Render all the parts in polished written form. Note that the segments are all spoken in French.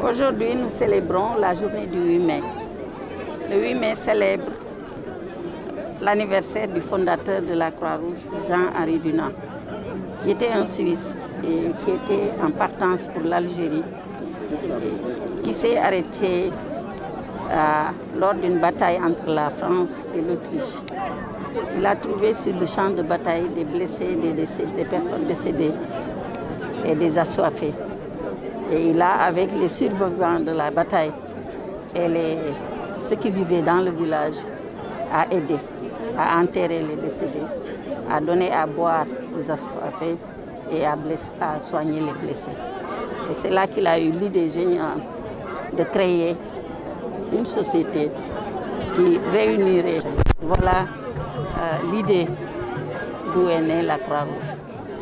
Aujourd'hui, nous célébrons la journée du 8 mai. Le 8 mai célèbre l'anniversaire du fondateur de la Croix-Rouge, Jean-Henri Dunant, qui était un Suisse et qui était en partance pour l'Algérie, qui s'est arrêté lors d'une bataille entre la France et l'Autriche. Il a trouvé sur le champ de bataille des blessés, des personnes décédées et des assoiffés. Et il a, avec les survivants de la bataille et ceux qui vivaient dans le village, a aidé à enterrer les décédés, à donner à boire aux assoiffés et à soigner les blessés. Et c'est là qu'il a eu l'idée géniale de créer une société qui réunirait. Voilà l'idée d'où est née la Croix-Rouge.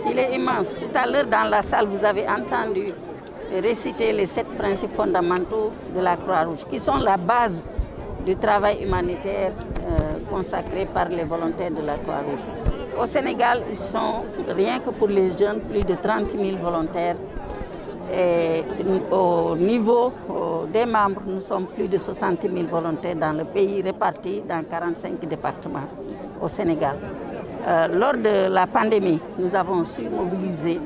Il est immense. Tout à l'heure dans la salle, vous avez entendu réciter les 7 principes fondamentaux de la Croix-Rouge, qui sont la base du travail humanitaire consacré par les volontaires de la Croix-Rouge. Au Sénégal, ils sont, rien que pour les jeunes, plus de 30 000 volontaires. Et au niveau des membres, nous sommes plus de 60 000 volontaires dans le pays, répartis dans 45 départements au Sénégal. Lors de la pandémie, nous avons su mobiliser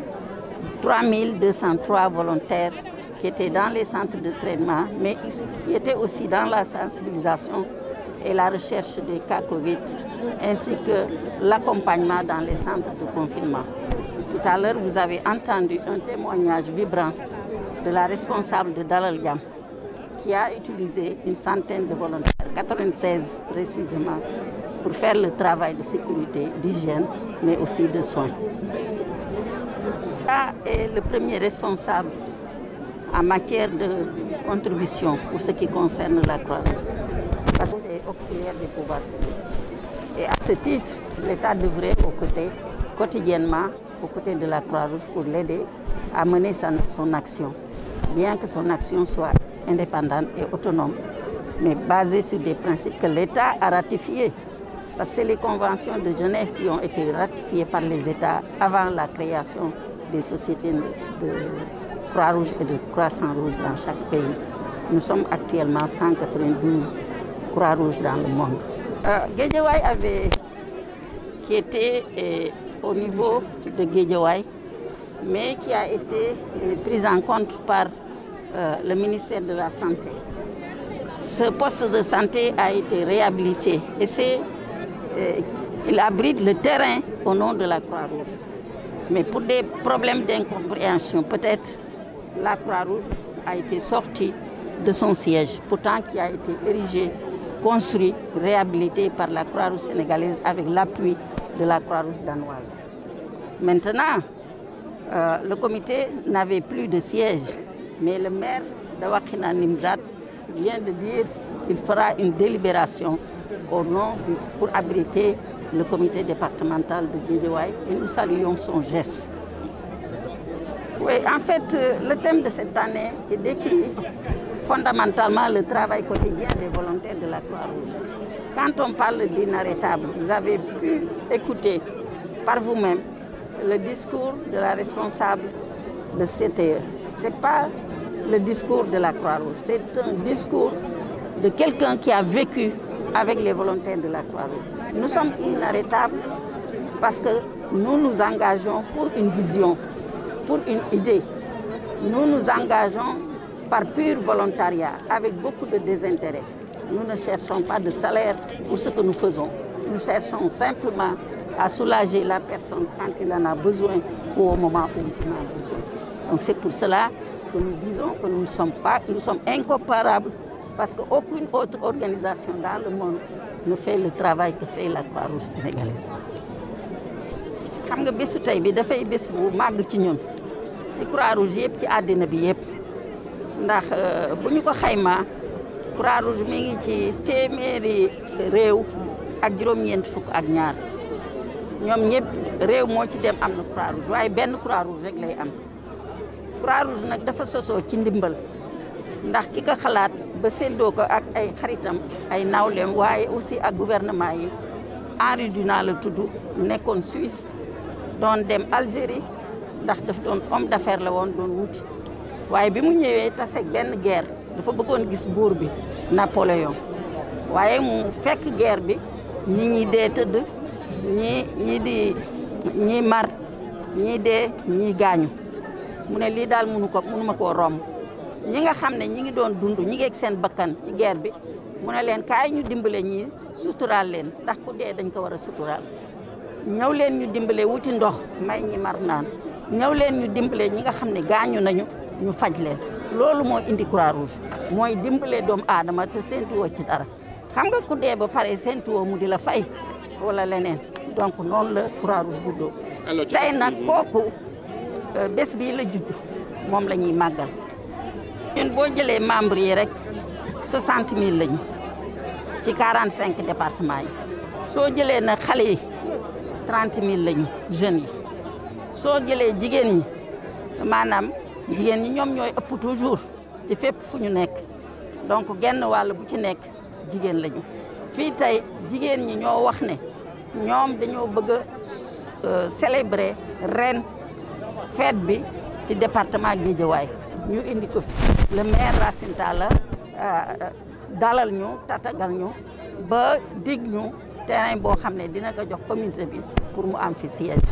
3 203 volontaires qui étaient dans les centres de traitement, mais qui étaient aussi dans la sensibilisation et la recherche des cas Covid, ainsi que l'accompagnement dans les centres de confinement. Tout à l'heure, vous avez entendu un témoignage vibrant de la responsable de Dalal Jam, qui a utilisé une centaine de volontaires, 96 précisément, pour faire le travail de sécurité, d'hygiène, mais aussi de soins. L'État est le premier responsable en matière de contribution pour ce qui concerne la Croix-Rouge, parce qu'il est auxiliaire des pouvoirs publics. Et à ce titre, l'État devrait, quotidiennement, aux côtés de la Croix-Rouge pour l'aider à mener son action, bien que son action soit indépendante et autonome, mais basée sur des principes que l'État a ratifiés. Parce que c'est les conventions de Genève qui ont été ratifiées par les États avant la création des sociétés de Croix-Rouge et de Croissant-Rouge dans chaque pays. Nous sommes actuellement 192 Croix-Rouge dans le monde. Guédiawaye qui était au niveau de Guédiawaye, mais qui a été prise en compte par le ministère de la Santé. Ce poste de santé a été réhabilité et il abrite le terrain au nom de la Croix-Rouge. Mais pour des problèmes d'incompréhension, peut-être la Croix-Rouge a été sortie de son siège, pourtant qui a été érigé, construit, réhabilité par la Croix-Rouge sénégalaise avec l'appui de la Croix-Rouge danoise. Maintenant, le comité n'avait plus de siège, mais le maire de Wakhinane Nimzatt vient de dire qu'il fera une délibération au nom pour abriter le comité départemental de Guédiawaye et nous saluons son geste. Oui, en fait, le thème de cette année est décrit fondamentalement le travail quotidien des volontaires de la Croix-Rouge. Quand on parle d'inarrêtable, vous avez pu écouter par vous-même le discours de la responsable de CTE. Ce n'est pas le discours de la Croix-Rouge, c'est un discours de quelqu'un qui a vécu avec les volontaires de la Croix-Rouge. Nous sommes inarrêtables parce que nous nous engageons pour une vision, pour une idée. Nous nous engageons par pur volontariat, avec beaucoup de désintérêt. Nous ne cherchons pas de salaire pour ce que nous faisons. Nous cherchons simplement à soulager la personne quand il en a besoin ou au moment où il en a besoin. Donc c'est pour cela que nous disons que nous sommes incomparables parce qu'aucune autre organisation dans le monde ne fait le travail que fait la Croix-Rouge sénégalaise. xam nga bésu tey bi dafay bés bu màgg ci ñun ci Croix-Rouge yëpp ci àddina bi yëpp ndax bu ñu ko xaymaa Croix-Rouge mi ngi ci téeméeri réew ak juróom-ñeent fukk ak ñaar ñoom ñëpp réew moo ci dem am na Croix-Rouge waaye benn Croix-Rouge rek lay am Croix-Rouge nag dafa sosoo ci ndimbal ndax ki ko xalaat ba séddoo ko ak ay xaritam ay nawleem waaye aussi ak gouvernement yi Henri Dunant la tudd nekkoon Suisse doon dem Algérie ndax daf doon homme d'affaires la woon doon wuti waaye bi mu ñëwee taseeg benn guerre dafa bëggoon gis buur bi Napoléon waaye mu fekk guerre bi nit ñi dee tëdd ñii mar ñii dee ñii gaañu mu ne lii daal mënuma koo romb ñi nga xam ne ñi ngi doon dund ñi ngi ak seen bakkan ci guerre bi mu ne leen kaay ñu dimbale ñii suturaal leen ndax ku dee dañ ko war a suturaal ñëw leen ñu dimbale wuti ndox may ñi mar naan ñëw leen ñu dimbale ñi nga xam ne gaañu nañu ñu faj leen loolu moo indi Croix-Rouge mooy dimbale doomu aadama te séentuwoo ci dara xam nga ku dee ba pare séentuwoo mu di la fay wala leneen donc noonu la Croix-Rouge juddoo tey nag kooku bés bii la judd moom la ñuy màggal ñun boo jëlee membre yi rek 60 000 lañu ci 45 départements yi soo jëlee nag xale yi 30 000 lañu jeunes yi soo jëlee jigéen ñi maanaam jigéen ñi ñoom ñooy ëpp toujours ci fépp fu ñu nekk donc genn wàll bu ci nekk jigéen lañu fii tey jigéen ñi ñoo wax ne ñoom dañoo bëgg a célébrer ren fête bi ci département Guédiawaye ñu indi ko fi le maire Racine Talla dalal ñu tatagal ñu ba dig ñu terrain boo xam ne dina ko jox communauté bi pour mu am fi siège